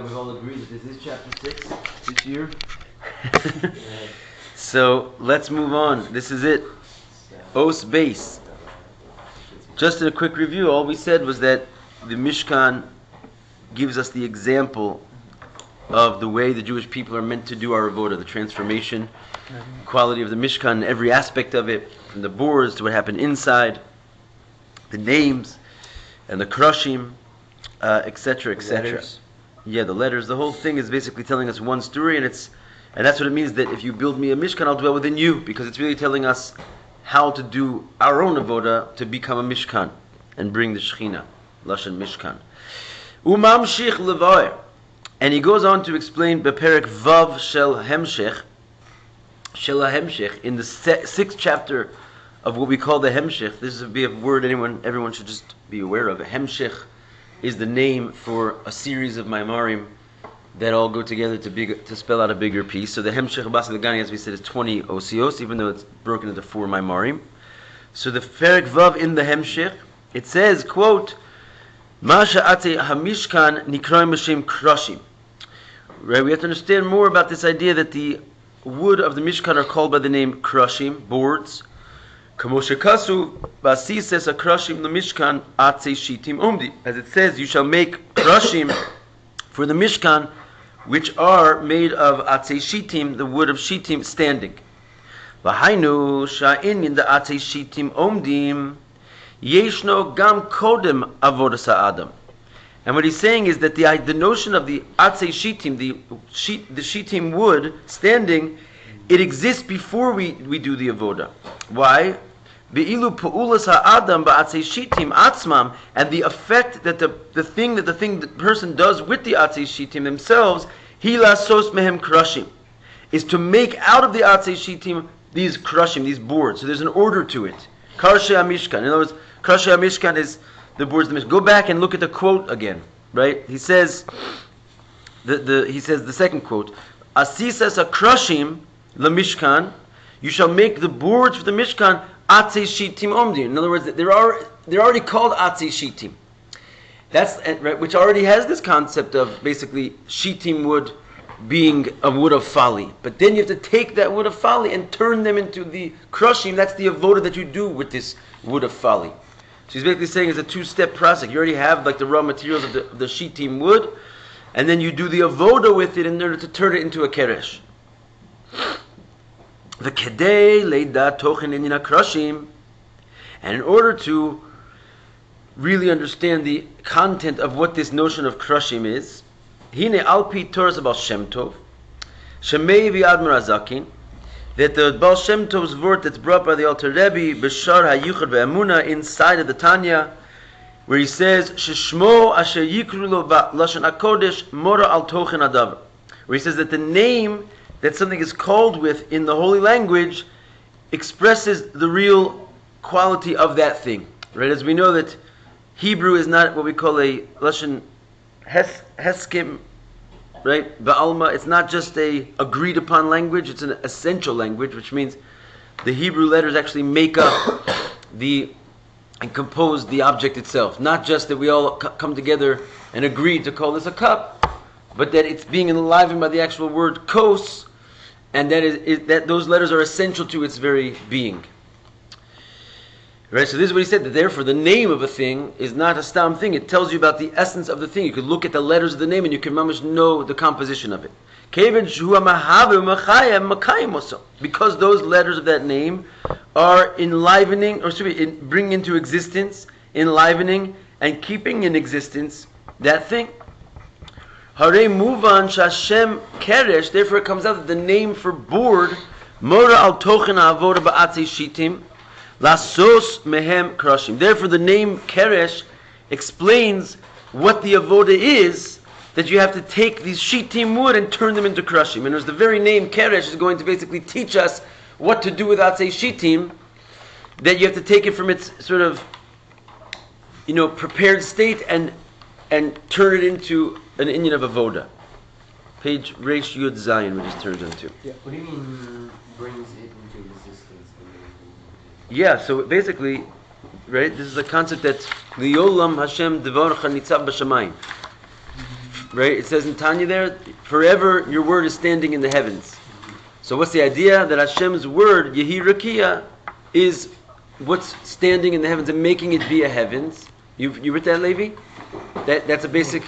we've all agreed that this is chapter 6 this year. So let's move on. This is it. Os base. Just in a quick review, all we said was that the Mishkan gives us the example of the way the Jewish people are meant to do our avoda, the transformation, quality of the Mishkan, every aspect of it, from the boards to what happened inside, the names and the krushim, etc., etc. Yeah, the letters. The whole thing is basically telling us one story, and that's what it means that if you build me a Mishkan, I'll dwell within you, because it's really telling us how to do our own avoda to become a Mishkan and bring the Shechina, Lashon Mishkan. Umamshich levaer. And he goes on to explain Beperek Vav Shel Hemshech, in the 6th chapter of what we call the Hemshech. This would be a word everyone should just be aware of. A Hemshech is the name for a series of Maimarim that all go together to spell out a bigger piece. So the Hemshech Basi Lagani, as we said, is 20 osios, even though it's broken into 4 Maimarim. So the Perek Vav in the Hemshech, it says, quote, Ma sha'ate hamishkan nikroim b'shem krushim. Right, we have to understand more about this idea that the wood of the Mishkan are called by the name krushim, boards. Kamoshekasu Basi says a krushim the Mishkan atze shitim omdi. As it says, you shall make krushim for the Mishkan, which are made of atze shitim, the wood of shitim, standing. V'hainu sha'in in the atze shitim omdim yeshno gam kodem avodas ha'adam. And what he's saying is that the notion of the atze shitim, the shitim wood standing, it exists before we do the avoda. Why? Be'ilu pu'ulas ha'adam ba'atze shitim atzmam, and the effect that the person does with the atze shitim themselves, hila sos mehem krushim, is to make out of the atze shitim these krushim, these boards. So there's an order to it. Karshe HaMishkan. In other words, Karshe HaMishkan is the boards of the Mishkan. Go back and look at the quote again, right? He says, he says the second quote, Asisas krushim the Mishkan, you shall make the boards for the Mishkan atze shitim omdim. In other words, they're already called atze shitim. That's right, which already has this concept of basically shitim wood being a wood of folly. But then you have to take that wood of folly and turn them into the krushim. That's the avoda that you do with this wood of folly. So he's basically saying it's a 2-step process. You already have like the raw materials of the shitim wood, and then you do the avoda with it in order to turn it into a keresh. The kedei leida tochen in krushim, and in order to really understand the content of what this notion of krushim is, hine alpi Torah's Baal Shem Tov, shemei v'admar azakin, that the Baal Shem Tov's word that's brought by the Alter Rebbe, B'shar HaYuchad Ve'emunah, inside of the Tanya, where he says, Sheshmo asher yikru lo lashon HaKodesh mora al tochen adavar, where he says that the name that something is called with in the holy language expresses the real quality of that thing. Right? As we know that Hebrew is not what we call a lashon heskim, right? Ba'alma, it's not just a agreed upon language, it's an essential language, which means the Hebrew letters actually make up and compose the object itself. Not just that we all come together and agree to call this a cup, but that it's being enlivened by the actual word kos, and that those letters are essential to its very being. Right, so this is what he said, that therefore the name of a thing is not a stam thing. It tells you about the essence of the thing. You could look at the letters of the name and you can mamish know the composition of it. Because those letters of that name are enlivening, bringing into existence, enlivening, and keeping in existence that thing. Hare muvan shashem keresh, therefore it comes out that the name for board, mora al tochen ha'avoda ba'atze shitim, Lasos mehem krushim. Therefore, the name keresh explains what the avoda is, that you have to take these shitim wood and turn them into krushim. And as the very name keresh is going to basically teach us what to do with atze shitim, that you have to take it from its sort of, prepared state and turn it into an inyan of avoda. Page reish Yud Zayin, which it turns into. Yeah. What do you mean brings it into existence? Yeah, so basically, right, this is a concept that Li'olam Hashem Devarcha Nitzav B'Shamayim. right? It says in Tanya there, forever your word is standing in the heavens. So what's the idea? That Hashem's word, Yehi Rakia, is what's standing in the heavens and making it be a heavens. You read that, Levi? That's a basic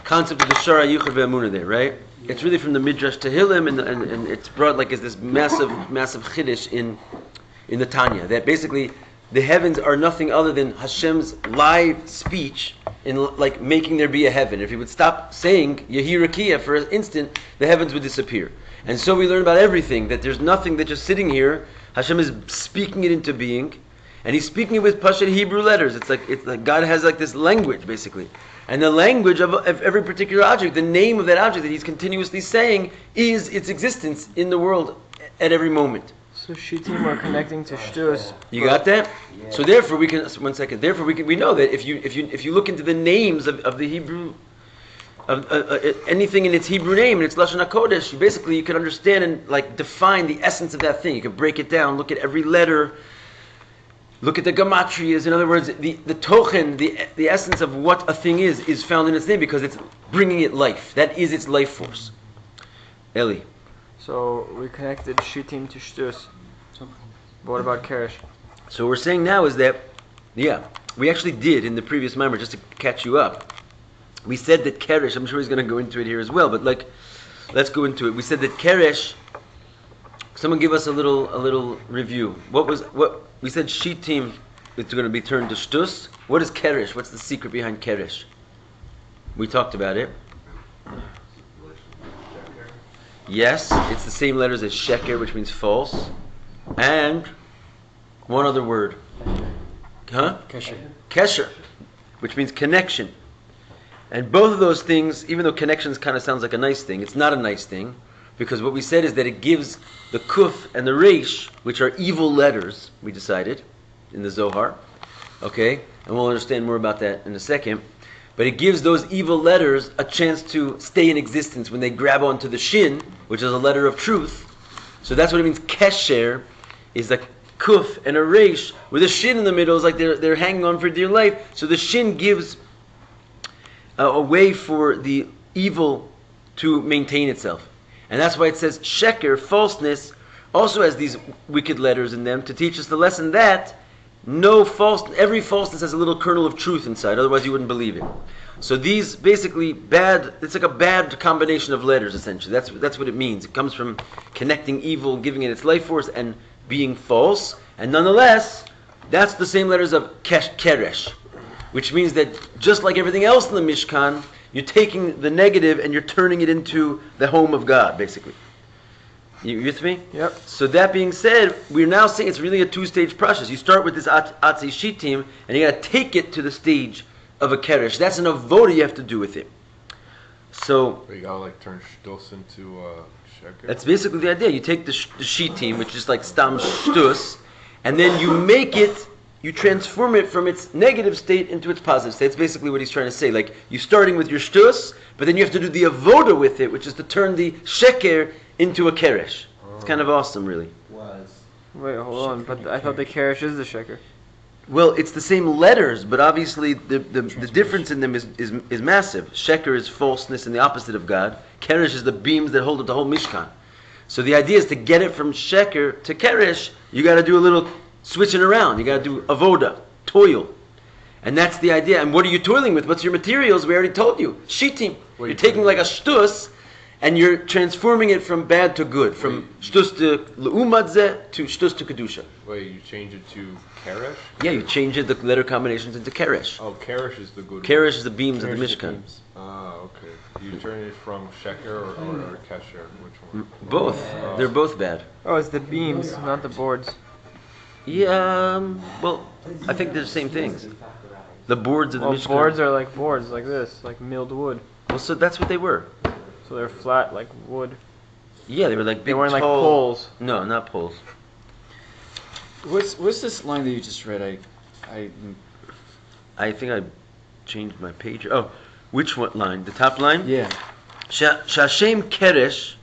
concept of the Shara Yuchar Ve'amunah there, right? Yeah. It's really from the Midrash Tehillim, and it's brought like as this massive chiddush in the Tanya. That basically the heavens are nothing other than Hashem's live speech in like making there be a heaven. If he would stop saying Yehi Rakia for an instant, the heavens would disappear. And so we learn about everything, that there's nothing that just sitting here. Hashem is speaking it into being, and He's speaking it with Pashut Hebrew letters. It's like God has like this language, basically. And the language of every particular object, the name of that object that He's continuously saying, is its existence in the world at every moment. So Shittim are connecting to Shtus. You got that? Yeah. So therefore we can, 1 second, therefore we know that if you look into the names of the Hebrew, anything in its Hebrew name, in its Lashon HaKodesh, you can understand and like define the essence of that thing. You can break it down, look at every letter, look at the gematrias. In other words, the tochen, the essence of what a thing is found in its name because it's bringing it life. That is its life force. Eli. So we connected Shittim to Shtus. But what about Keresh? So what we're saying now is that, we actually did in the previous mimer, just to catch you up. We said that Keresh, I'm sure he's going to go into it here as well, but let's go into it. We said that Keresh, someone give us a little review. What we said Shittim is going to be turned to Shtus. What is Keresh? What's the secret behind Keresh? We talked about it. Yes, it's the same letters as Sheker, which means false. And one other word. Kesher, which means connection. And both of those things, even though connections kind of sounds like a nice thing, it's not a nice thing, because what we said is that it gives the kuf and the reish, which are evil letters, we decided, in the Zohar, okay? And we'll understand more about that in a second. But it gives those evil letters a chance to stay in existence when they grab onto the shin, which is a letter of truth. So that's what it means. Kesher is a kuf and a reish with a shin in the middle. It's like they're hanging on for dear life. So the shin gives a way for the evil to maintain itself. And that's why it says sheker, falseness, also has these wicked letters in them to teach us the lesson that every falseness has a little kernel of truth inside, otherwise you wouldn't believe it. So these basically it's like a bad combination of letters essentially. That's what it means. It comes from connecting evil, giving it its life force, and being false. And nonetheless, that's the same letters of keresh, which means that just like everything else in the mishkan, you're taking the negative and you're turning it into the home of God, basically. You with me? Yep. So that being said, we're now saying it's really a two-stage process. You start with this Atzi Shittim, and you got to take it to the stage of a Keresh. That's an avoda you have to do with it. So you got to like turn Shtus into Sheker? That's basically the idea. You take the Shittim, which is like Stam Shtus, and then you transform it from its negative state into its positive state. That's basically what he's trying to say. Like, you're starting with your Shtus, but then you have to do the avoda with it, which is to turn the Sheker into a Keresh. It's kind of awesome, really. Wait, hold on. But I thought the Keresh is the Sheker. Well, it's the same letters, but obviously the difference in them is massive. Sheker is falseness and the opposite of God. Keresh is the beams that hold up the whole mishkan. So the idea is to get it from Sheker to Keresh, you got to do a little switching around. You got to do avoda, toil. And that's the idea. And what are you toiling with? What's your materials? We already told you. Shittim. You're taking like a shtus, and you're transforming it from bad to good, from shtus to leumadze to shtus to kedusha. Wait, you change it to Keresh? Yeah, you change it, the letter combinations into Keresh. Oh, Keresh is the good Keresh is the beams of the mishkan. Ah, okay. You turn it from Sheker or Kesher? Which one? Both. They're both bad. Oh, it's the beams, not the boards. Yeah, well, I think they're the same things. The boards of the mishkan. Boards are like boards, like this, like milled wood. Well, so that's what they were. So they're flat, like wood. Yeah, they were like big, they weren't tall, like poles. No, not poles. What's this line that you just read? I think I changed my page. Oh, which one line? The top line? Yeah. Shashem Keresh.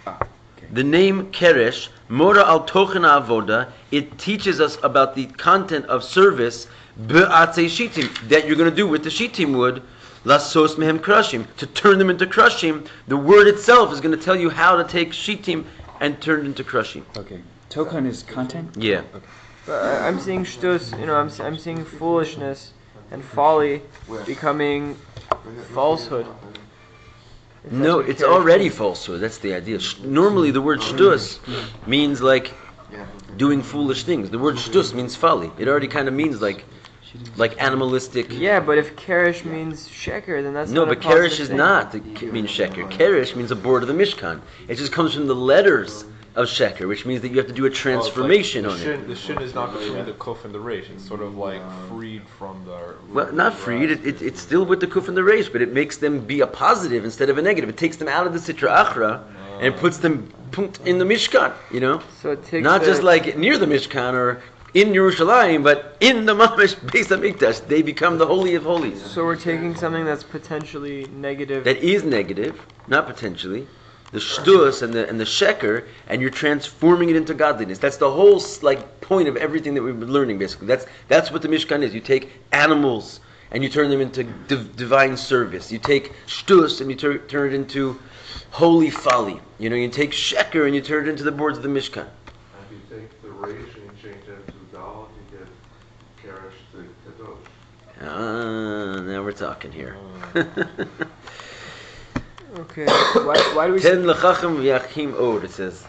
Okay. The name Keresh, Mora al Tochen Avoda, it teaches us about the content of service, Be'atzei Shittim, that you're going to do with the Shittim wood, Lasos mehem krushim, to turn them into krushim. The word itself is going to tell you how to take shitim and turn it into krushim. Okay. Tokan is content? Yeah. Okay. But I'm seeing shtus, I'm seeing foolishness and folly becoming falsehood. If that's No, what it's Kerish already means. falsehood. That's the idea. Normally, the word shtus means doing foolish things. The word shtus means folly. It already kind of means like animalistic. Yeah, but if Kerish means sheker, then that's No, not a but Kerish positive is thing. not means sheker. Kerish means a board of the mishkan. It just comes from the letters of sheker, which means that you have to do a transformation on it. The shin is not between the kuf and the reish. It's sort of like freed from the. Well, not freed. It's still with the kuf and the reish, but it makes them be a positive instead of a negative. It takes them out of the sitra achra and puts them in the mishkan. So it takes Not the- just like near the mishkan or in Yerushalayim, but in the mamish Beis Hamikdash. They become the holy of holies. So we're taking something that's potentially negative. That is negative, not potentially. The shtus and the sheker, and you're transforming it into godliness. That's the whole point of everything that we've been learning. Basically, that's what the mishkan is. You take animals and you turn them into divine service. You take shtus and you turn it into holy folly. You take sheker and you turn it into the boards of the mishkan. If you take the reish and you change that to dal, you get kerish to kadosh. Now we're talking here. Okay. Why do we? Ten lechachim v'yachim od. It says.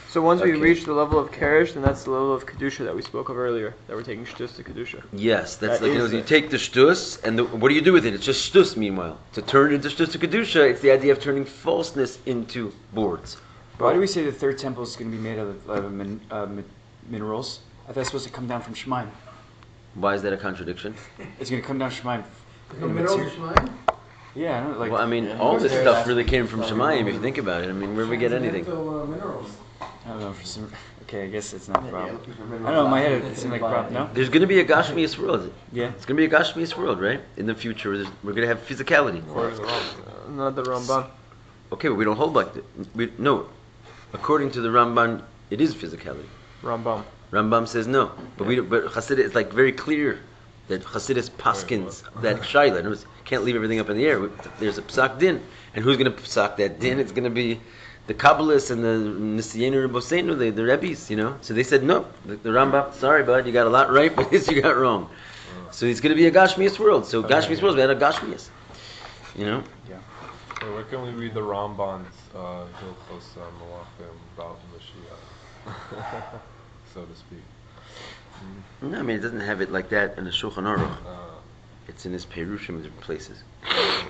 So once we Okay. reach the level of Kerish, then that's the level of Kedusha that we spoke of earlier, that we're taking Shtus to Kedusha. Yes, that's That like is you it. take the shtus, and what do you do with it? It's just shtus. Meanwhile, to turn it into shtus to kedusha, it's the idea of turning falseness into boards. Why do we say the third temple is going to be made of minerals? I thought it's supposed to come down from Shemaim. Why is that a contradiction? It's going to come down Shemaim. In the middle of Shemaim? Yeah, I don't know, Well, I mean, all this stuff really came from Shemayim. If you think about it, I mean, where do we get anything? Minerals. I don't know. Okay, I guess it's not a problem. I don't know. In my head, it seemed like a problem. No. There's going to be a Gashmias world. Yeah. It's going to be a Gashmias world, right? In the future, we're going to have physicality. Not the Ramban. Okay, but we don't hold like that. No, according to the Ramban, it is physicality. Rambam. Rambam says no, but Chassidus, it's like very clear that Chassidus paskins that shaila. In other words, can't leave everything up in the air. There's a psak din, and who's going to psak that din? It's going to be the Kabbalists and the Nisiyenu Rebosenu, the Rebbes, So they said no. The Rambam, sorry, bud, you got a lot right, but this you got wrong. So it's going to be a Gashmias world. So Gashmias world, we had a Gashmias. Yeah. So where can we read the Ramban's Hilchos Malachim about Mashiach, so to speak? No, I mean it doesn't have it like that in the Shulchan Aruch. It's in his Perushim in different places.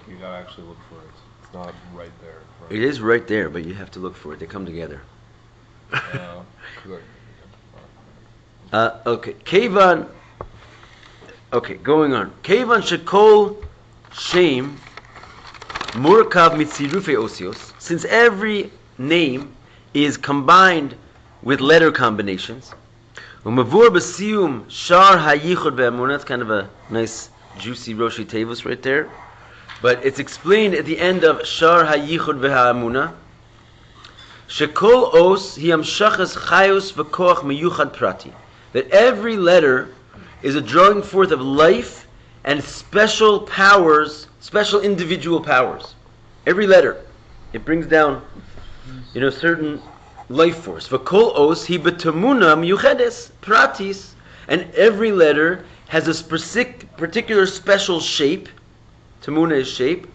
You gotta actually look for it. It's not right there. Right? It is right there, but you have to look for it. They come together. Good. Okay, Kevan. Okay, going on. Kevan shekol shem murkav mitzirufe osios. Since every name is combined with letter combinations, umavur b'siyum shar hayichud ve'amunah. That's kind of a nice, juicy Roshi Tevus right there. But it's explained at the end of shar hayichud ve'amunah. Shekol os hi amshachas chayos v'koach miyuchad prati. That every letter is a drawing forth of life and special powers, special individual powers. Every letter, it brings down, certain life force. V'kol os hi betamuna miyuchedes pratis, and every letter has a particular special shape. Tamuna is shape.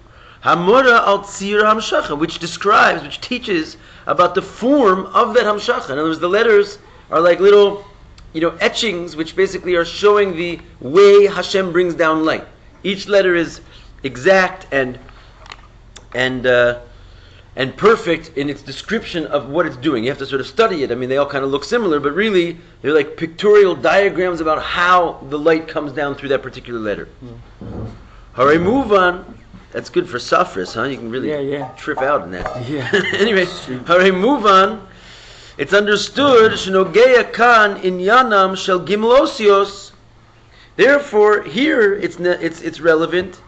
Hamora al tzira hamshacha, which teaches about the form of that hamshacha. In other words, the letters are like little, etchings, which basically are showing the way Hashem brings down light. Each letter is exact and perfect in its description of what it's doing. You have to sort of study it. I mean, they all kind of look similar, but really they're like pictorial diagrams about how the light comes down through that particular letter. Hare move on. That's good for Safris, huh? You can really trip out in that. Yeah. Anyway, hare move on. It's understood, Shenogeya kan inyanam shel gimlosios. Therefore, here it's relevant.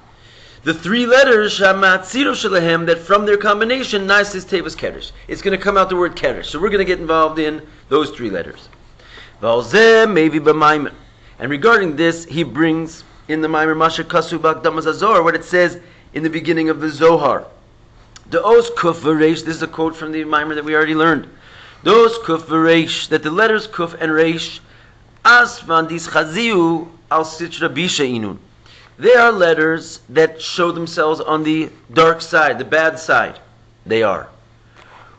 The three letters shamatziro shelahem, that from their combination, naisis tevas keresh. It's going to come out the word keresh. So we're going to get involved in those three letters. Valzeh maybe b'maimer. And regarding this, he brings in the Maimer Masha Kasu Bakdamas Azor, what it says in the beginning of the Zohar. The os kuf v'reish, this is a quote from the mimer that we already learned. The os kuf v'reish, that the letters kuf and reish, asvan dis chaziu al sitra bisha inun. They are letters that show themselves on the dark side, the bad side. They are.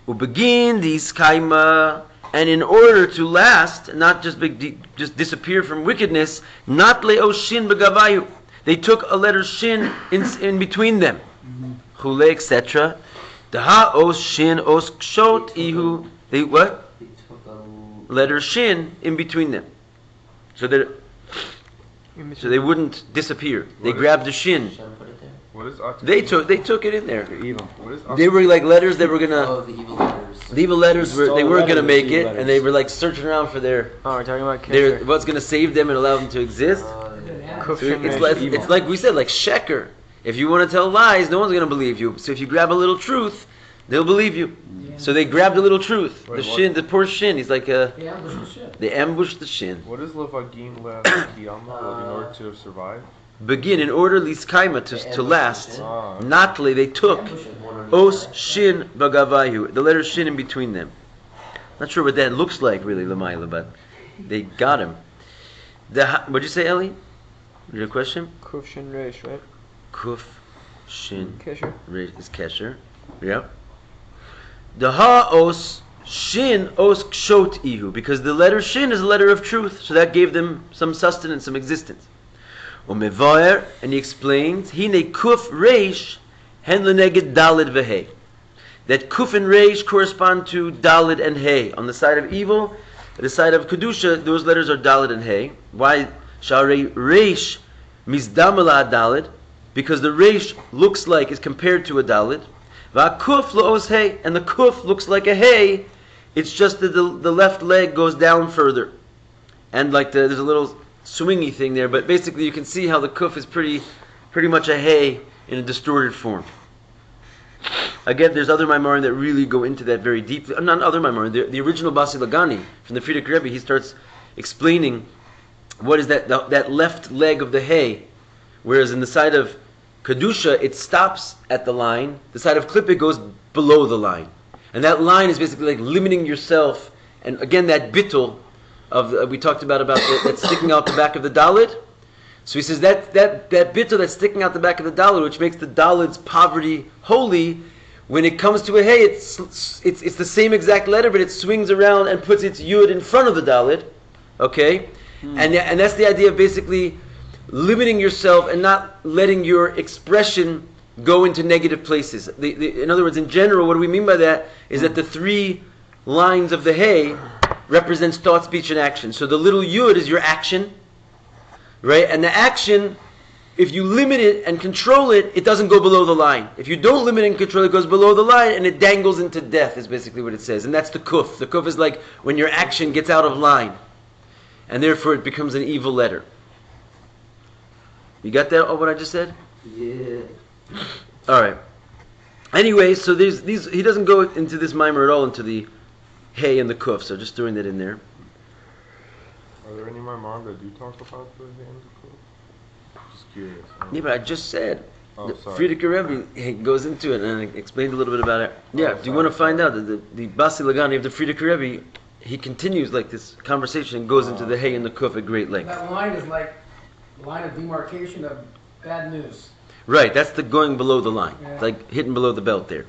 Ubegin dis kaima, and in order to last, not just disappear from wickedness, not le'os shin begavayu. They took a letter shin in between them. Chule, etc. The ha-os shin os kshot ihu. They what? Letter shin in between them. So they wouldn't disappear. They grabbed the shin. What is They took it in there. They're evil. What is They were like letters that were gonna. Oh, the evil letters. The evil letters were, they Stole weren't gonna letters, make evil it, letters. and they were like searching around for their we're talking about Kesher. what's gonna save them and allow them to exist. Kuf So Shin it's Reish. like, like we said, like sheker. If you want to tell lies, no one's going to believe you. So if you grab a little truth, they'll believe you. So they grabbed a little truth. Wait, The what? shin, the poor shin. He's like Yeah, ambushed the shit. they ambushed the shin. What is levagin le'kiyama in order to survive? Begin in order liskaima to last. Ah, Natle they took os shin bagavayu, the letter shin in between them. Not sure what that looks like really, Lamaila, but they got him. What'd you say, Ellie? Your question? Kuf Shin Reish, right? Kuf shin. Kesher. Is kesher. Yep. The ha-os shin os kshot ihu, because the letter shin is a letter of truth, so that gave them some sustenance, some existence. Umevayer, and he explains, hine kuf reish hen leneged dalid v'hei. That kuf and reish correspond to dalid and hey. On the side of evil, at the side of kedusha, those letters are dalid and hey. Why? Sharei reish mizdamala dalid, because the reish looks like, is compared to a dalid. Va'kuf lo'os hey, and the kuf looks like a hey. It's just that the left leg goes down further, and like there's a little swingy thing there. But basically, you can see how the kuf is pretty much a hey in a distorted form. Again, there's other Maimarim that really go into that very deeply. Not other Maimarim. The original Basi Lagani from the Frierdiker Rebbe, he starts explaining what is that left leg of the hay, whereas in the side of Kedusha, it stops at the line. The side of Klippah goes below the line. And that line is basically like limiting yourself. And again, that bitul of we talked about that's sticking out the back of the Dalit. So he says that bitul that's sticking out the back of the Dalit, which makes the Dalit's poverty holy, when it comes to a hay, it's the same exact letter, but it swings around and puts its yud in front of the Dalit. Okay? And that's the idea of basically limiting yourself and not letting your expression go into negative places. In other words, in general, what do we mean by that is that the three lines of the hay represents thought, speech, and action. So the little yud is your action, right? And the action, if you limit it and control it, it doesn't go below the line. If you don't limit it and control it, it goes below the line and it dangles into death, is basically what it says. And that's the kuf. The kuf is like when your action gets out of line, and therefore it becomes an evil letter. You got that? Oh, what I just said? Yeah. All right. Anyway, so there's these. He doesn't go into this mimer at all, into the hay and the kuf. So just throwing that in there. Are there any Maimarim that do talk about the hands of Kuf? Just curious. Yeah, but I just said. Oh, The sorry. Frierdiker Rebbe goes into it and explains a little bit about it. Yeah, Oh, do you want to sorry. find out that the Basi Lagani of the Frierdiker Rebbe, he continues like this conversation and goes into the hay and the kuf at great length. That line is like the line of demarcation of bad news. Right, that's the going below the line. Yeah. It's like hitting below the belt there.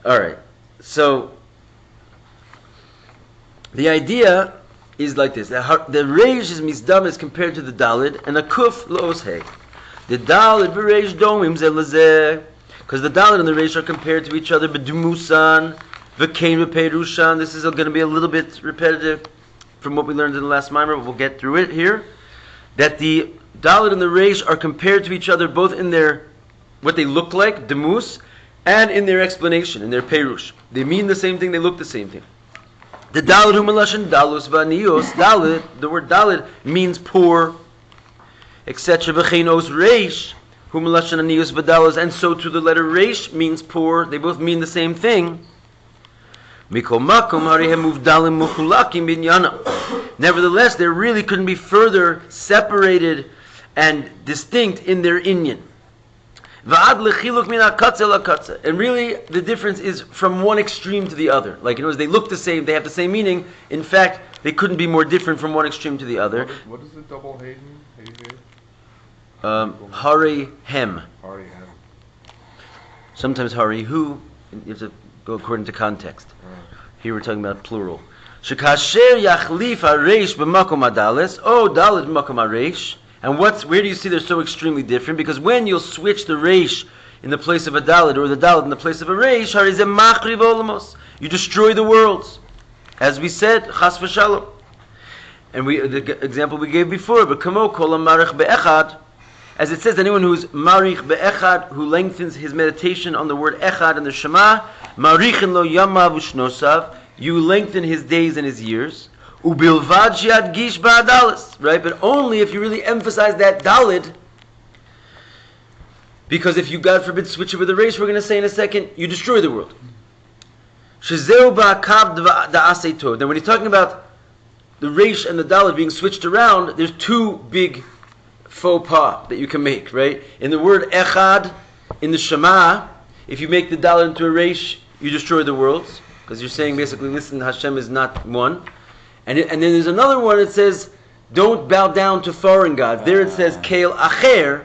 All right, so the idea is like this. The reish is mizdam is compared to the dalid, and the kuf lo'os hay. The dalid v'reish domim zelazeh, because the dalid and the reish are compared to each other. B'dumusan v'kein v'peirushan. This is going to be a little bit repetitive from what we learned in the last mimer, but we'll get through it here. That the Dalit and the Reish are compared to each other both in their, what they look like, demus, and in their explanation, in their perush. They mean the same thing, they look the same thing. The Dalit humalashan dalus vanios, Dalit, the word Dalit means poor, etc. V'cheinos Reish, humalashan anios vadalos, and so too the letter Reish means poor. They both mean the same thing. Nevertheless, they really couldn't be further separated and distinct in their inyan. Va'ad lechiluk min hakatze lakatze. And really, the difference is from one extreme to the other. Like, in other words, they look the same, they have the same meaning. In fact, they couldn't be more different from one extreme to the other. What is the double Hayden? Hari hem. Hari hem. Sometimes hari hu. You have to go according to context. Here we're talking about plural. Shekasher yachlif reish b'makom adalis. Oh, dalit b'makom reish. And where do you see they're so extremely different? Because when you'll switch the reish in the place of a dalit, or the dalit in the place of a reish, harizem machriv olamos. You destroy the worlds, as we said, chas v'shalom. And the example we gave before, but kamo kol marich be'echad, as it says, anyone who's marich be'echad, who lengthens his meditation on the word echad and the Shema, marichin lo yamav u'shnosav, you lengthen his days and his years. Ubilvad shiad gish ba'adalis, right? But only if you really emphasize that dalid, because if you, God forbid, switch it with a reish, we're going to say in a second, you destroy the world. Shezeu ba'akav da'asei tov. Then when he's talking about the reish and the dalid being switched around, there's two big faux pas that you can make, right? In the word echad, in the Shema, if you make the dalid into a reish, you destroy the worlds, because you're saying basically, listen, Hashem is not one. And then there's another one that says, don't bow down to foreign gods. There it says, Keil Acher.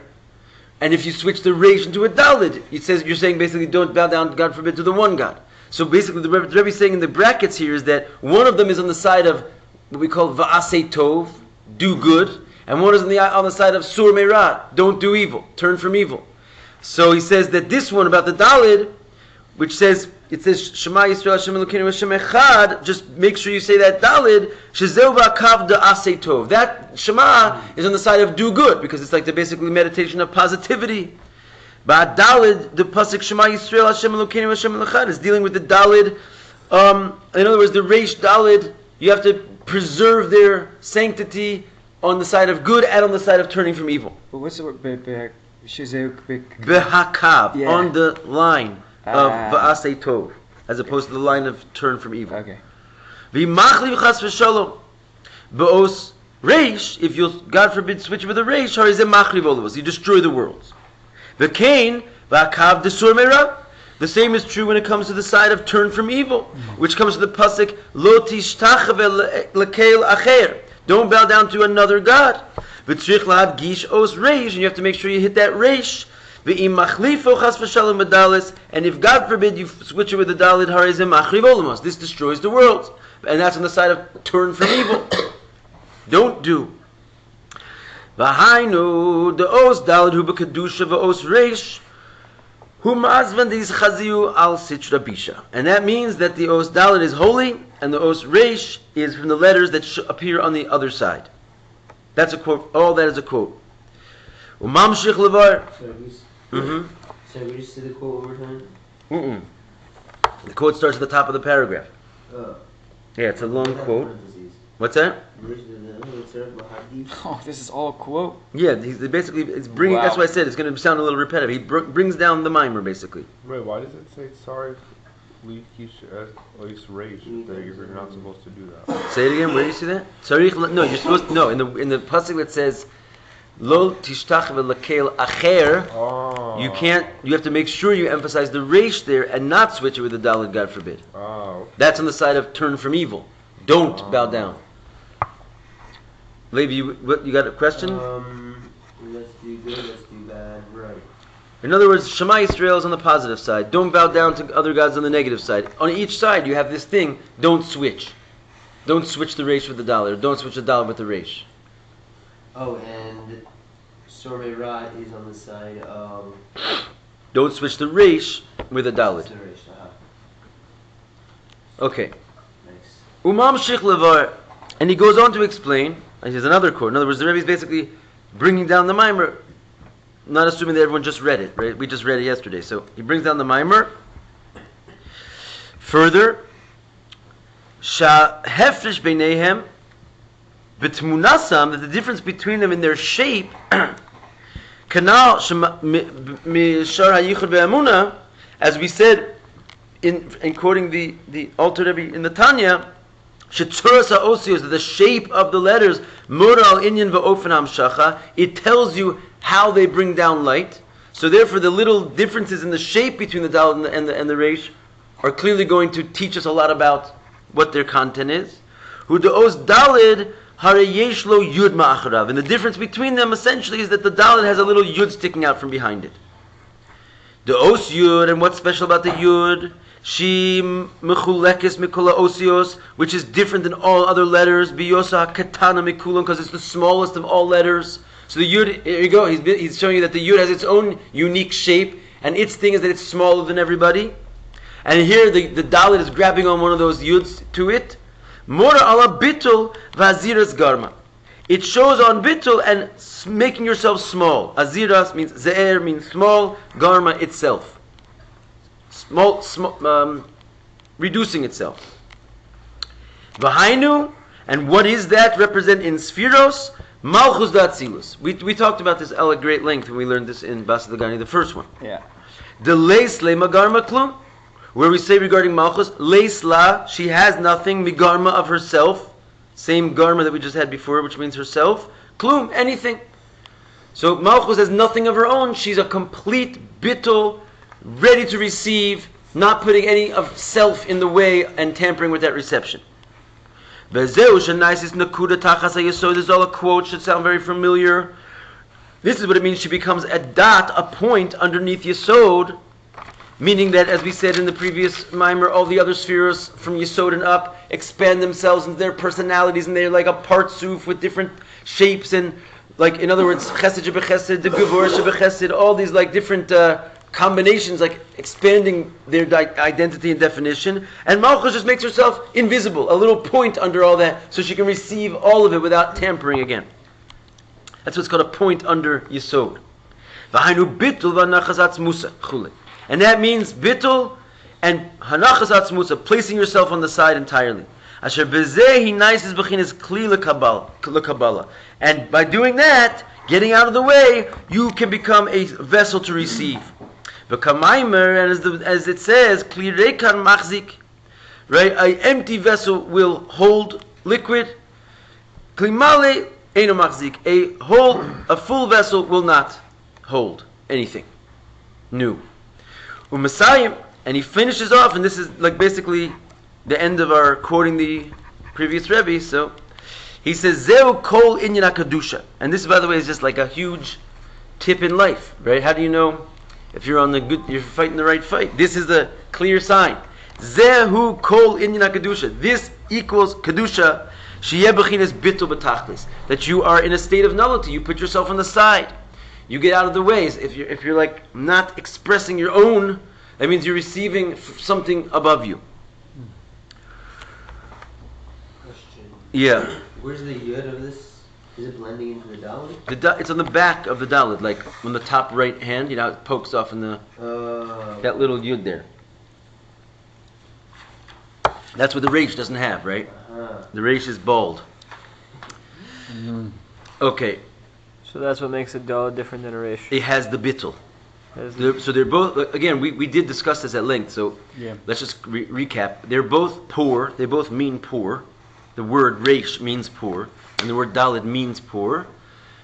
And if you switch the reish into a dalid, you're saying basically, don't bow down, God forbid, to the one God. So basically, the Rebbe is saying in the brackets here is that one of them is on the side of what we call Va'asei Tov, do good. And one is on the side of Sur Meirah, don't do evil, turn from evil. So he says that this one about the dalid, which says, it says Shema Yisrael Hashem Elokeinu Hashem Echad. Just make sure you say that dalid. Shezeu ba'akav da'asei tov. That Shema is on the side of do good, because it's like the basically meditation of positivity. But dalid, the pasuk Shema Yisrael Hashem Elokeinu Hashem Echad, is dealing with the dalid. In other words, the reish dalid, you have to preserve their sanctity on the side of good and on the side of turning from evil. But what's the word? Behakav, yeah. On the line of Va'asei Tov, as opposed to the line of turn from evil. Okay. V'machliv chas v'shalom. Ba'os reish, if you, God forbid, switch with a reish, harizem machliv olavos, you destroy the worlds. V'kein v'akav desur meirah. The same is true when it comes to the side of turn from evil, which comes to the pasuk lo tishtachave lekeil acher. Don't bow down to another god. V'tzrich lahad gish os reish, and you have to make sure you hit that reish. And if God forbid you switch it with the dalid, harizim machriv olamos, this destroys the world, and that's on the side of turn from evil. Don't do. V'hainu the os dalid hu b'kedusha v'os reish hu ma'azvan d'izchaziu al sitra bisha, and that means that the os dalid is holy and the os reish is from the letters that appear on the other side. That's a quote. All that is a quote. Umamshich levar. So we just see the quote one more time? The quote starts at the top of the paragraph. Yeah, it's a long quote. What's that? Oh, this is all a quote? Yeah, basically, it's bringing. Wow. That's why I said it's going to sound a little repetitive. He brings down the mimer, basically. Wait, why does it say sorry? Reish that you're not supposed to do that? Say it again. Where do you see that? Sorry, no, you're supposed to. No, in the pasuk that says Lo tishtachve lekeil acher. You can't. You have to make sure you emphasize the reish there and not switch it with the dalid. God forbid. Okay. That's on the side of turn from evil. Don't bow down. Levi, you got a question? Let's do good. Let's do bad. Right. In other words, Shema Yisrael is on the positive side. Don't bow down to other gods on the negative side. On each side, you have this thing. Don't switch. Don't switch the reish with the dalid. Don't switch the dalid with the reish. Oh, and Sorei Ra is on the side of... Don't switch the reish with a dalid. Okay. Nice. Umam Shich Levar. And he goes on to explain, and here's another quote. In other words, the Rebbe is basically bringing down the mimer, not assuming that everyone just read it, right? We just read it yesterday. So he brings down the mimer. Further, Sha Hefresh Beinehem, B'tmunasam, that the difference between them in their shape, Kanal Mishar HaYichud Ve'amuna, as we said in quoting the Alter Rebbe in the Tanya, Shetzuras HaOsios, that the shape of the letters, Mura al Inyan Ve'ofen HaMshacha, it tells you how they bring down light. So therefore, the little differences in the shape between the Dalet and the reish are clearly going to teach us a lot about what their content is. Hu de'os Dalet hare yesh lo yud ma'acharav. And the difference between them essentially is that the Dalet has a little yud sticking out from behind it. The os yud, and what's special about the yud? She mechulekes mikula osios, which is different than all other letters. Biyosa katana mikulam, because it's the smallest of all letters. So the yud, here you go. He's showing you that the yud has its own unique shape, and its thing is that it's smaller than everybody. And here the dalet is grabbing on one of those yuds to it. Mora ala bitul vaziras garma. It shows on bitul and making yourself small. Aziras means ze'er, means small. Garma itself. Small, reducing itself. V'hainu, and what is that represent in Sphiros? Malchus da'atzilus. We talked about this at great length when we learned this in Basi Lagani, the first one. Yeah. The leis lema garma klum, where we say regarding Malchus, leis la, she has nothing, migarma of herself, same garma that we just had before, which means herself, klum, anything. So Malchus has nothing of her own, she's a complete bitul, ready to receive, not putting any of self in the way and tampering with that reception. This is all a quote, should sound very familiar. This is what it means she becomes a dot, a point underneath Yesod, meaning that, as we said in the previous mimer, all the other spheres from Yesod and up expand themselves into their personalities, and they're like a partsuf with different shapes, and like, in other words, chesed shebechesed, the gevur shebechesed, all these like different combinations, like expanding their identity and definition. And Malchus just makes herself invisible, a little point under all that, so she can receive all of it without tampering again. That's what's called a point under Yesod. V'hainu bitul v'hanachas atzmusa chule. And that means bitul and hanachas atzmusa, placing yourself on the side entirely. Asher bezeh hinaises b'chinas kli l'kabbalah. And by doing that, getting out of the way, you can become a vessel to receive. V'kamaimer, and as it says, kli rekan machzik, right? An empty vessel will hold liquid. Kli male eino machzik. A full vessel will not hold anything new. U'masayim, and he finishes off, and this is like basically the end of our quoting the previous Rabbi. So he says, "Zeu kol inyan hakadusha," and this, by the way, is just like a huge tip in life, right? How do you know if you're you're fighting the right fight? This is the clear sign. Zehu kol inyan hakadusha. This equals kedusha. Sheyeh b'chinas bitul b'tachlis. That you are in a state of nullity. You put yourself on the side. You get out of the ways. If you're like not expressing your own, that means you're receiving something above you. Question. Yeah. Where's the yud of this? Is it blending into the dalet? It's on the back of the dalet, like on the top right hand. You know, it pokes off in that little yud there. That's what the reish doesn't have, right? The reish is bald. Mm-hmm. Okay. So that's what makes a dalet different than a reish. It has the bitul. So they're both, again, we did discuss this at length, so yeah. Let's just recap. They're both poor. They both mean poor. The word reish means poor, and the word dalet means poor.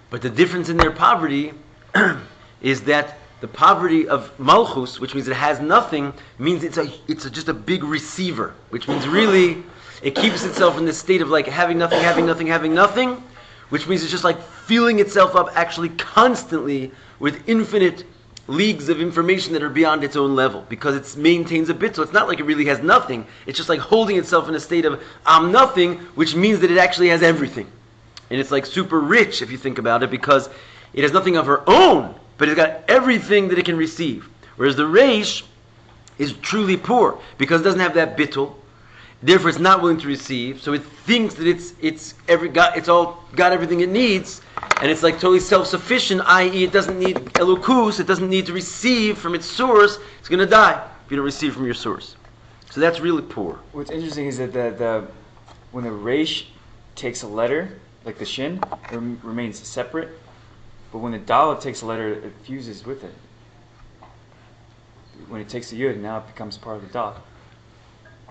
But the difference in their poverty is that the poverty of malchus, which means it has nothing, means it's just a big receiver, which means really it keeps itself in this state of like having nothing, which means it's just like filling itself up actually constantly with infinite leagues of information that are beyond its own level, because it maintains a bitul. It's not like it really has nothing. It's just like holding itself in a state of I'm nothing, which means that it actually has everything. And it's like super rich if you think about it, because it has nothing of her own, but it's got everything that it can receive. Whereas the reish is truly poor because it doesn't have that bitul. Therefore, it's not willing to receive. So it thinks that it's all got everything it needs, and it's like totally self-sufficient. I.e., it doesn't need elokus. It doesn't need to receive from its source. It's going to die if you don't receive from your source. So that's really poor. What's interesting is that the when the reish takes a letter, like the shin, it remains separate. But when the dalet takes a letter, it fuses with it. When it takes the yud, now it becomes part of the dalet.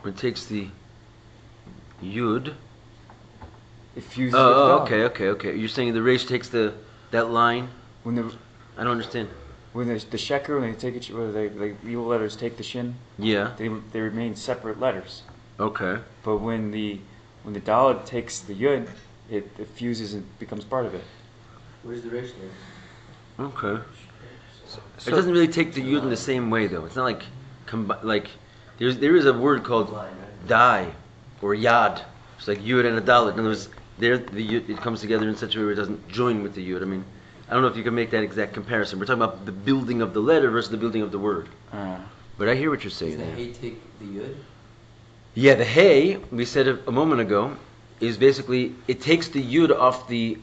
When it takes the yud, it fuses with the dalet. Okay. You're saying the reish takes that line? When the I don't understand. when the sheker, when they take it, where the evil letters take the shin, Yeah. they remain separate letters. Okay. But when the dalet takes the yud, it fuses and becomes part of it. Where's the reish there? Okay. It doesn't really take the yud in the same way though. It's not like there is a word called Line, right? dai or yad. It's like yud and a dalet. In other words, there the yud, it comes together in such a way where it doesn't join with the yud. I mean, I don't know if you can make that exact comparison. We're talking about the building of the letter versus the building of the word. But I hear what you're Does saying the there. hay take the yud? Yeah, the hay, we said a moment ago, is basically, it takes the yud off the...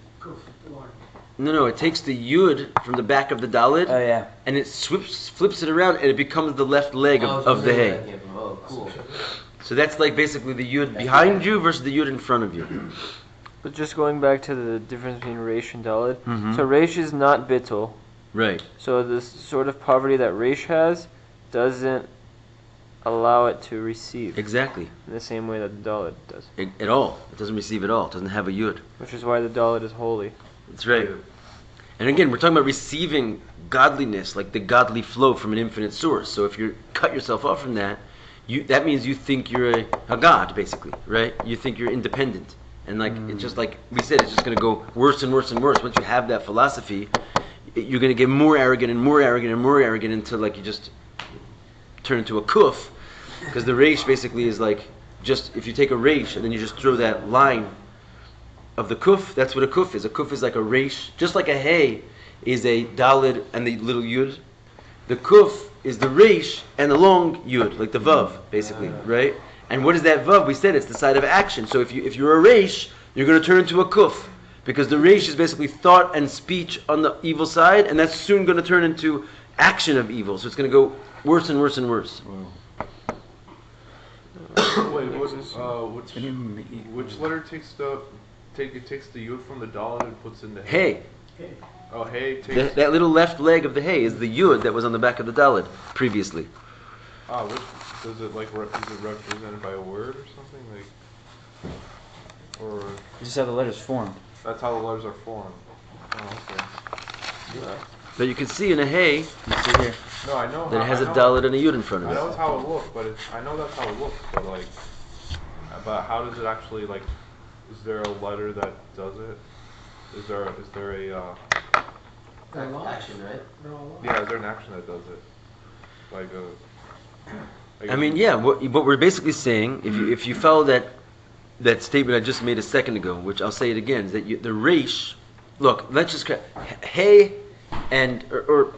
No, it takes the yud from the back of the dalid, Oh yeah. and it flips it around, and it becomes the left leg of the hay. Oh, cool. So that's like basically the yud behind you versus the yud in front of you. But just going back to the difference between reish and dalet. Mhm. So reish is not bitul. Right. So this sort of poverty that reish has doesn't allow it to receive Exactly. in the same way that the dalet does. At all. It doesn't receive at all. It doesn't have a yud. Which is why the dalet is holy. That's right. And again, we're talking about receiving godliness, like the godly flow from an infinite source. So if you cut yourself off from that, that means you think you're a god, basically, right? You think you're independent. And like it's just like we said, it's just going to go worse and worse and worse. Once you have that philosophy, you're going to get more arrogant and more arrogant and more arrogant until like you just turn into a kuf. Because the reish basically is like, just if you take a reish and then you just throw that line of the kuf, that's what a kuf is. A kuf is like a reish, just like a hay is a dalid and the little yud. The kuf is the reish and the long yud, like the vav, basically, right? And what is that vav? We said it's the side of action. So if you're a reish, you're going to turn into a kuf, because the reish is basically thought and speech on the evil side, and that's soon going to turn into action of evil. So it's going to go worse and worse and worse. Wait, which letter takes the yud from the dollar and puts in the hay? Hay. Oh, hay takes. That little left leg of the hay is the yud that was on the back of the dalid previously. Which does it like is it represented by a word or something like? Or This is how the letters form. that's how the letters are formed. Oh, okay. But you can see in a hay You see here. No, I know. that it has I a know. dalid and a yud in front I of know it. it's how it looks, but I know that's how it looks, but like, but how does it actually like? Is there a letter that does it? Is there a Action, right? yeah? Is there an action that does it? Like a. I mean, yeah. What we're basically saying, if you follow that statement I just made a second ago, which I'll say it again, is that the reish. Look, let's just hay, and or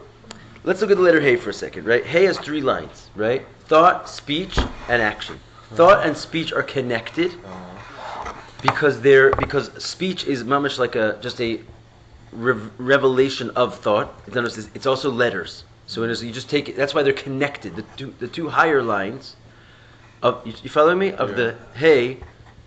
let's look at the letter hay for a second, right? Hay has 3 lines, right? Thought, speech, and action. Thought and speech are connected because speech is mamish like just a revelation of thought. It's also letters. So you just take it. That's why they're connected. The two higher lines of you follow me of the hay,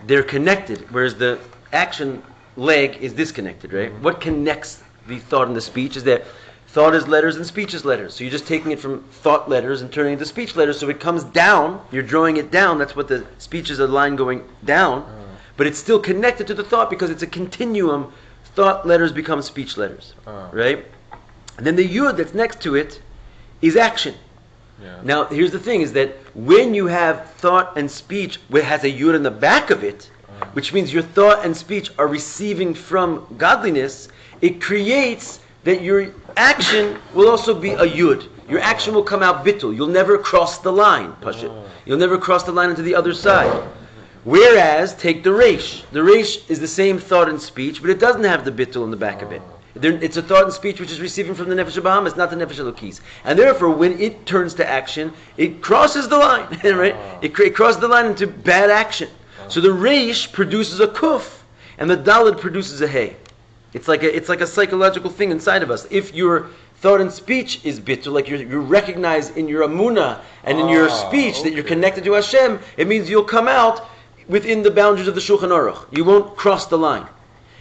they're connected, whereas the action leg is disconnected. Right? What connects the thought and the speech is that thought is letters and speech is letters. So you're just taking it from thought letters and turning it into speech letters. So it comes down. You're drawing it down. That's what the speech is, a line going down. But it's still connected to the thought because it's a continuum. Thought letters become speech letters, right? And then the yud that's next to it is action. Yeah. Now, here's the thing, is that when you have thought and speech which has a yud in the back of it, which means your thought and speech are receiving from godliness, it creates that your action will also be a yud. Your action will come out bitul. You'll never cross the line, Pashit. You'll never cross the line into the other side. Whereas, take the reish. The reish is the same thought and speech, but it doesn't have the bitul in the back of it. It's a thought and speech which is receiving from the nefesh habahamis, not the nefesh elokis. And therefore, when it turns to action, it crosses the line, right? It crosses the line into bad action. So the reish produces a kuf, and the dalid produces a hay. It's like a psychological thing inside of us. If your thought and speech is bitul, like you recognize in your amunah and in your speech that you're connected to Hashem, it means you'll come out within the boundaries of the Shulchan Aruch. You won't cross the line.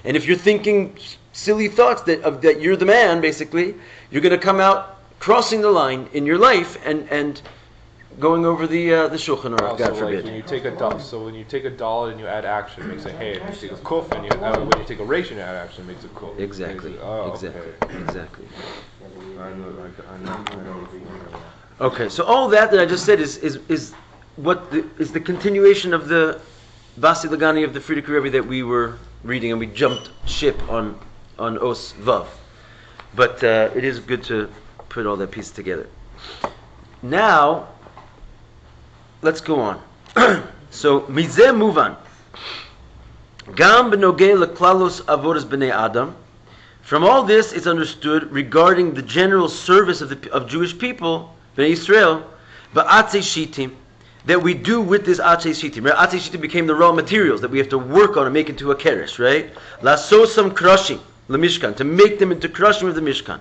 And if you're thinking silly thoughts that you're the man, basically, you're going to come out crossing the line in your life and going over the Shulchan Aruch, God forbid. Like when you take a dollar and you add action, it makes a hay. When you take a kuf and when you take a reish and you add action, it makes a kuf. Exactly. Okay. Exactly. I know. Okay, so all that I just said is what is the continuation of the Basi Lagani of the Frierdiker Rebbe that we were reading, and we jumped ship on Os Vav. But it is good to put all that piece together. Now, let's go on. So, Mizeh Muvan. Gam benogei leklalos avodas b'nei Adam. From all this, it's understood regarding the general service of Jewish people, Bnei Israel, ba'atzei shitim, that we do with this atzei shitim. Right? Atzei shitim became the raw materials that we have to work on and make into a keresh, right? Lasosam krushim, the mishkan, to make them into krushim of the mishkan.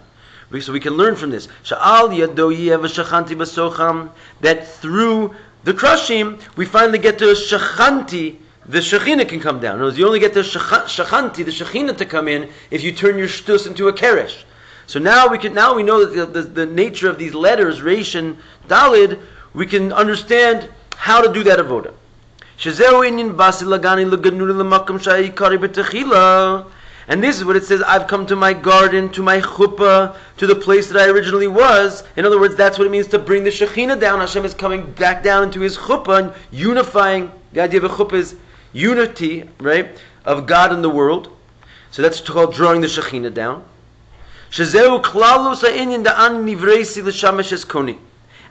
So we can learn from this. Sha'al yado yev shachanti basocham, that through the krushim, we finally get to shachanti, the Shechina can come down. In other words, you only get the shachanti, the Shechina, to come in if you turn your shtus into a keresh. So now we know that the nature of these letters, reish and dalid, we can understand how to do that avoda. Shezeu inyan Basi Lagani leganuni lemakam shayikari betechila. And this is what it says, I've come to my garden, to my chuppah, to the place that I originally was. In other words, that's what it means to bring the Shechina down. Hashem is coming back down into his chuppah and unifying. The idea of a chuppah is unity, right, of God and the world. So that's called drawing the Shechina down.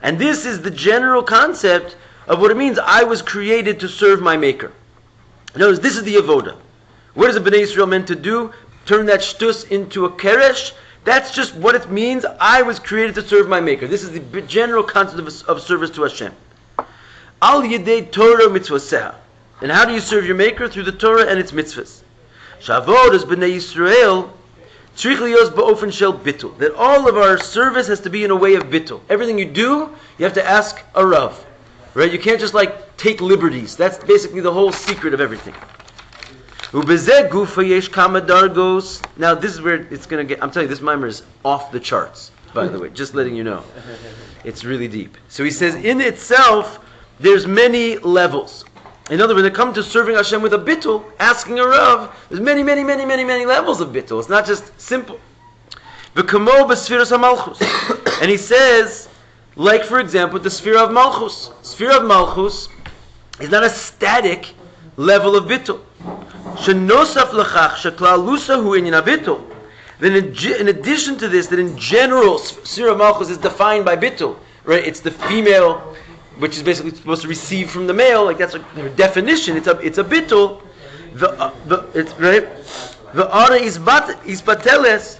And this is the general concept of what it means. I was created to serve my Maker. In other words, this is the avoda. What is a Bnei Israel meant to do? Turn that shtus into a keresh. That's just what it means. I was created to serve my Maker. This is the general concept of service to Hashem. Al yedei Torah mitzvoseha. And how do you serve your Maker? Through the Torah and its mitzvahs. Shavod is Bnei Israel tzrich liyos ba'ofen shel bitul. That all of our service has to be in a way of bitul. Everything you do, you have to ask a Rav. Right? You can't just take liberties. That's basically the whole secret of everything. Ubezeh gufa yesh kama dargos. Now this is where it's going to get, I'm telling you, this mimer is off the charts, by the way. Just letting you know. It's really deep. So he says, in itself, there's many levels. In other words, when it comes to serving Hashem with a bitul, asking a Rav, there's many levels of bitul. It's not just simple. V'kamo b'sfiras ha-malchus. And he says, like for example, the sphere of malchus. Sphere of malchus is not a static level of bitul. Shenosaf l'chach sheklalusa hu inyan ha-bitul. Then in addition to this, that in general, sphere of malchus is defined by bitul. Right? It's the female, which is basically supposed to receive from the male, like that's a definition. It's a bitul. It's right. The ara is pateles,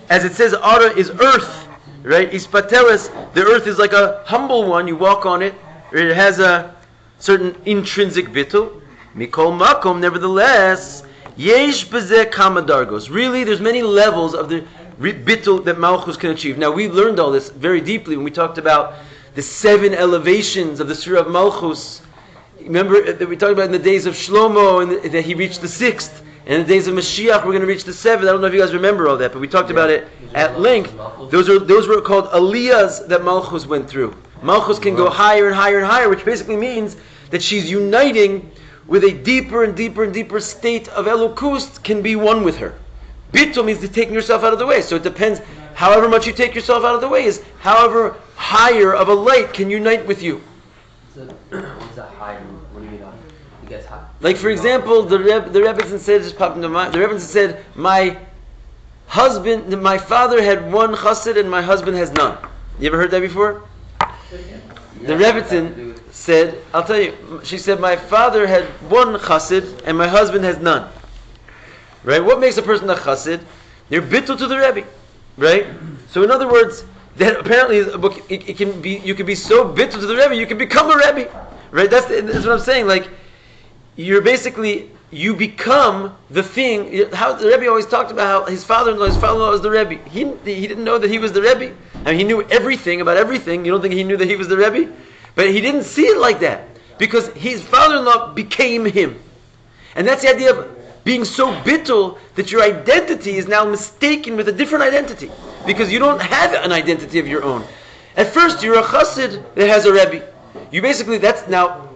as it says, ara is earth, right? Is pateles. The earth is like a humble one. You walk on it. It has a certain intrinsic bitul. Mikol makom, nevertheless, yesh bezeh kama dargos. Really, there's many levels of the bitul that malchus can achieve. Now we learned all this very deeply when we talked about the 7 elevations of the sphere of malchus. Remember that we talked about in the days of Shlomo, and that he reached the 6th. And in the days of Mashiach, we're going to reach the 7th. I don't know if you guys remember all that, but we talked about it at length. Those were called aliyahs that malchus went through. Malchus can go higher and higher and higher, which basically means that she's uniting with a deeper and deeper and deeper state of elokus, can be one with her. Bitul means to taking yourself out of the way. So it depends. However much you take yourself out of the way is however higher of a light can unite with you. It's a high. What do you mean? It gets high. Like for example, the Rebbe said, just popped into mind. The Rebbe said, my father had one chassid and my husband has none. You ever heard that before? The Rebbe said, I'll tell you. She said, my father had one chassid and my husband has none. Right? What makes a person a chassid? They're bitul to the Rebbe. Right? So in other words, that apparently it can be, you can be so bitter to the Rebbe, you can become a Rebbe. Right? That's what I'm saying. Like, you become the thing. How the Rebbe always talked about how his father-in-law was the Rebbe. He didn't know that he was the Rebbe. I mean, he knew everything about everything. You don't think he knew that he was the Rebbe? But he didn't see it like that. Because his father-in-law became him. And that's the idea of being so bitul that your identity is now mistaken with a different identity, because you don't have an identity of your own. At first, you're a chassid that has a Rebbe. You basically, that's now,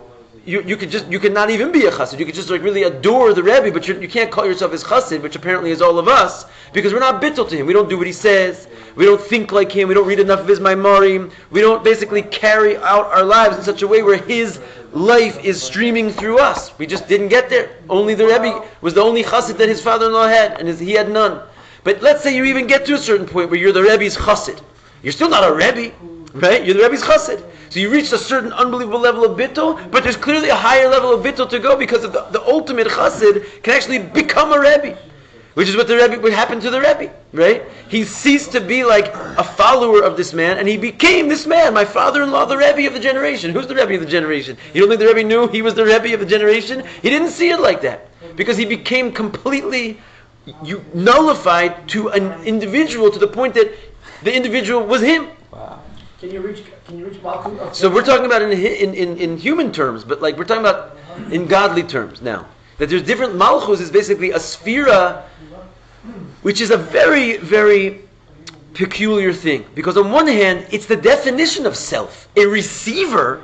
you could not even be a chassid. You could just really adore the Rebbe, but you can't call yourself his chassid, which apparently is all of us, because we're not bitul to him. We don't do what he says. We don't think like him. We don't read enough of his Maimarim. We don't basically carry out our lives in such a way where his life is streaming through us. We just didn't get there. Only the Rebbe was the only chassid that his father-in-law had, and he had none. But let's say you even get to a certain point where you're the Rebbe's chassid. You're still not a Rebbe, right? You're the Rebbe's chassid. So you reached a certain unbelievable level of bitul, but there's clearly a higher level of bitul to go because of the ultimate chassid can actually become a Rebbe, which is what happened to the Rebbe, right? He ceased to be like a follower of this man, and he became this man, my father-in-law, the Rebbe of the generation. Who's the Rebbe of the generation? You don't think the Rebbe knew he was the Rebbe of the generation? He didn't see it like that because he became completely nullified to an individual to the point that the individual was him. Wow. Can you reach malkut? So we're talking about in human terms, but like we're talking about in godly terms now. That there's different malchus is basically a sphera, which is a very, very peculiar thing. Because on one hand, it's the definition of self. A receiver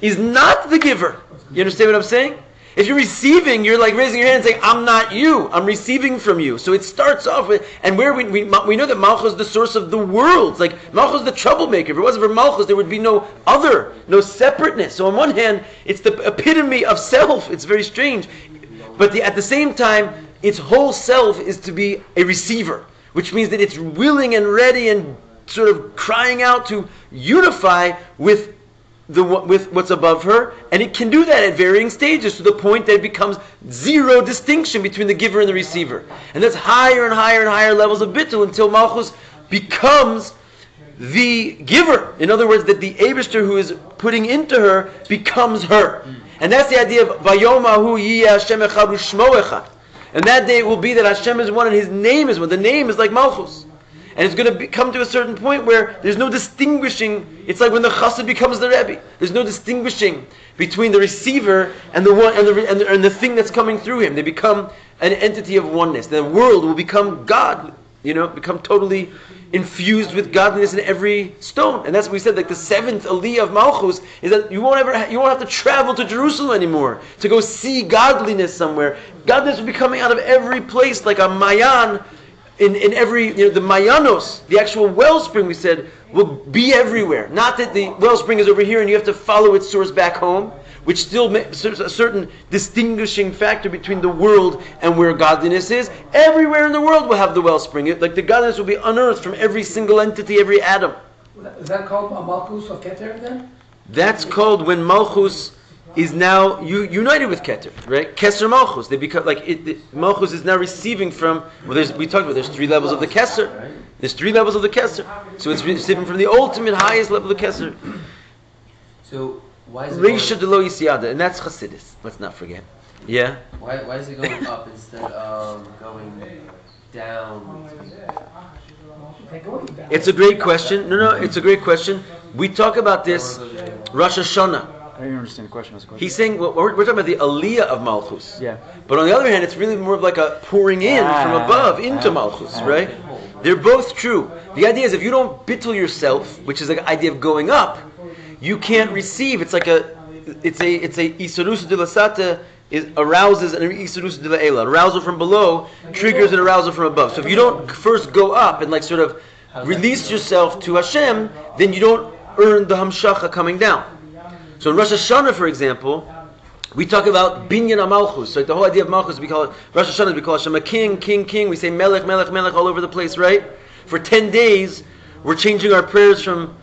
is not the giver. You understand what I'm saying? If you're receiving, you're like raising your hand and saying, I'm not you, I'm receiving from you. So it starts off with, and where we know that Malchus is the source of the worlds. Like, Malchus is the troublemaker. If it wasn't for Malchus, there would be no other, no separateness. So on one hand, it's the epitome of self. It's very strange. But at the same time, its whole self is to be a receiver, which means that it's willing and ready and sort of crying out to unify with what's above her, and it can do that at varying stages to the point that it becomes zero distinction between the giver and the receiver. And that's higher and higher and higher levels of bitul until Malchus becomes the giver. In other words, that the Eibishter who is putting into her becomes her. And that's the idea of Vayom Ahu Yiyeh Hashem Echad U'Shmo Echad. And that day it will be that Hashem is one and His name is one. The name is like Malchus. And it's going to come to a certain point where there's no distinguishing. It's like when the chassid becomes the Rebbe. There's no distinguishing between the receiver and the one and the thing that's coming through him. They become an entity of oneness. The world will become God. Become totally infused with godliness in every stone. And that's what we said. Like the seventh aliyah of Malchus is that you won't have to travel to Jerusalem anymore to go see godliness somewhere. Godliness will be coming out of every place like a mayan. In every, the Mayanos, the actual wellspring, we said, will be everywhere. Not that the wellspring is over here and you have to follow its source back home, which still makes a certain distinguishing factor between the world and where godliness is. Everywhere in the world will have the wellspring. Like the godliness will be unearthed from every single entity, every atom. Is that called a malchus of Keter then? That's called when Malchus is now united with Keter, right? Keser Malchus. They become Malchus is now receiving from. Well, we talked about there's 3 levels of the Keser. There's 3 levels of the Keser. So it's receiving from the ultimate highest level of the Keser. So why is it Reish de lo Yisiyada, and that's Chassidus. Let's not forget. Yeah. Why is it going up instead of going down? It's a great question. No, it's a great question. We talk about this Rosh Hashanah. I didn't understand the question. What's the question? He's saying we're talking about the aliyah of Malchus. Yeah. But on the other hand, it's really more of like a pouring in from above into Malchus, right? They're both true. The idea is if you don't bitul yourself, which is the idea of going up, you can't receive. It's a isurus de la sata arouses an isurus de la ela. Arousal from below triggers an arousal from above. So if you don't first go up and like sort of release yourself to Hashem, then you don't earn the hamshacha coming down. So in Rosh Hashanah, for example, we talk about binyan malchus. So like the whole idea of malchus, we call it Rosh Hashanah. We call Hashem a king, king, king. We say melech, melech, melech all over the place, right? For 10 days, we're changing our prayers from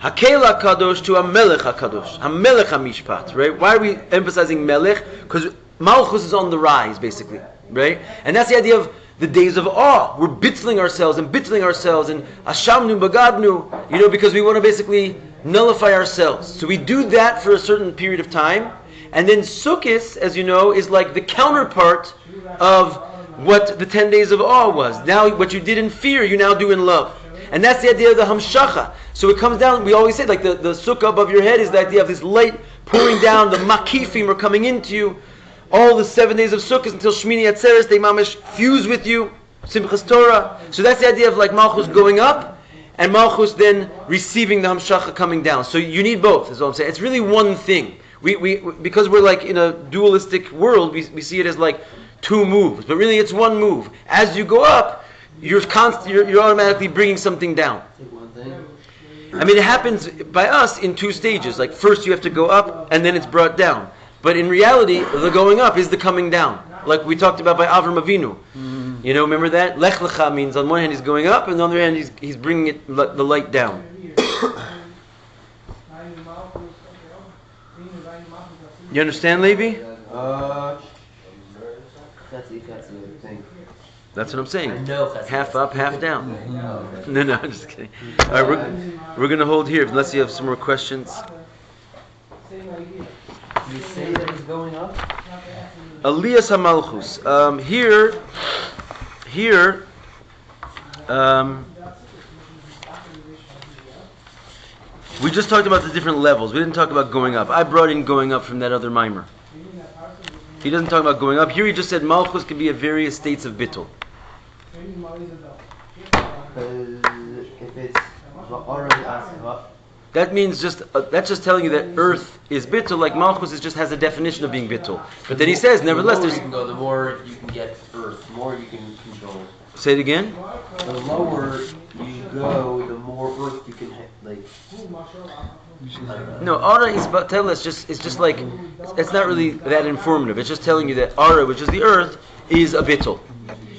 Hakel HaKadosh to HaMelech HaKadosh, HaMelech HaMishpat, right? Why are we emphasizing melech? Because malchus is on the rise, basically, right? And that's the idea of the days of awe. We're bittling ourselves and Ashamnu Bagadnu, because we want to basically nullify ourselves. So we do that for a certain period of time, and then Sukkot, as you know, is like the counterpart of what the 10 days of awe was. Now what you did in fear, you now do in love. And that's the idea of the hamshacha. So it comes down, we always say, like the sukkah above your head is the idea of this light pouring down, the makifim are coming into you. All the 7 days of Sukkot until Shmini Atzeres, they mamish fuse with you, Simchas Torah. So that's the idea of like Malchus going up, and Malchus then receiving the Hamshacha coming down. So you need both, is what I'm saying. It's really one thing. We because we're like in a dualistic world, we see it as like 2 moves. But really it's one move. As you go up, you're automatically bringing something down. Take one thing. I mean, it happens by us in two stages. Like first you have to go up, and then it's brought down. But in reality, the going up is the coming down. Like we talked about by Avram Avinu. You know, remember that? Lech lecha means on one hand he's going up, and on the other hand he's bringing the light down. You understand, Levi? I think. That's what I'm saying. I know. Half up, half down. No, I'm just kidding. All right, we're going to hold here unless you have some more questions. You say that it's going up? Aliyas HaMalchus. Here, we just talked about the different levels. We didn't talk about going up. I brought in going up from that other mimer. He doesn't talk about going up. Here he just said Malchus can be at various states of bitul. If it's already asva, That means that's just telling you that earth is bitul, like Malchus just has a definition of being bitul. But then he says, nevertheless, the lower there's... you can go, the more you can get earth, the more you can control. Say it again? The lower you go, the more earth you can like. No, Ara is just like, it's not really that informative. It's just telling you that Ara, which is the earth, is a bitul.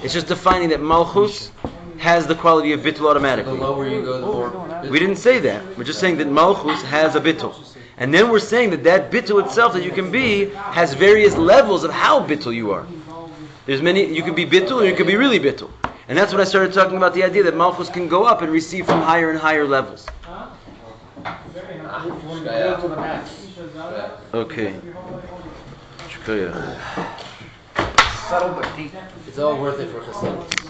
It's just defining that Malchus has the quality of bitul automatically. The lower you go, the more. We didn't say that. We're just saying that Malchus has a bitul. And then we're saying that bitul itself that you can be has various levels of how bitul you are. There's many, you can be bitul or you can be really bitul. And that's when I started talking about the idea that Malchus can go up and receive from higher and higher levels. Okay. Subtle but deep. It's all worth it for Chassidus.